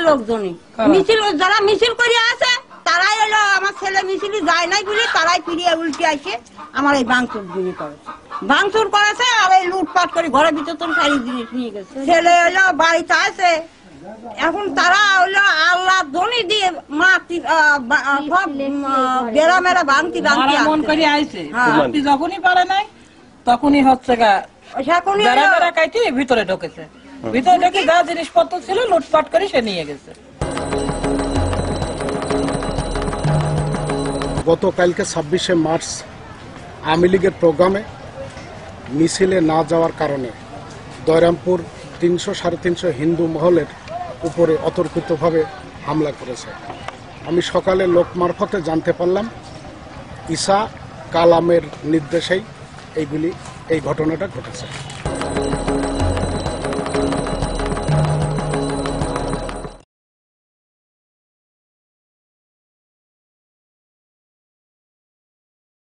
লোকজনই মিছিল যারা মিছিল করে আছে তারাই হলো আমার ছেলে মিছিল যায় নাই বলে তারাই ফিরিয়ে উল্টে আসে আমার এই ভাঙচুর করেছে আর এই লুটপাট করে ঘরের ভিতর তো সারি জিনিস নিয়ে গেছে। ছেলে হলো বাড়িতে আছে এখন তারা হলো আল্লাহ ধনী দিয়ে মাটি সব বেড়ামেরা ভাঙতি মন করে আইছে যখনই পারে নাই তখনই হচ্ছে ভিতরে ঢুকেছে, ভিতরে ঢুকে যা জিনিসপত্র ছিল লুটপাট করে সে নিয়ে গেছে। গতকালকে 26শে মার্চ আওয়ামী লীগের প্রোগ্রামে মিছিলে না যাওয়ার কারণে দয়রামপুর 300-350 হিন্দু মহলের উপরে অতর্কিতভাবে হামলা করেছে। আমি সকালে লোক মারফতে জানতে পারলাম ঈসা কালামের নির্দেশেই এই ঘটনাটা ঘটেছে।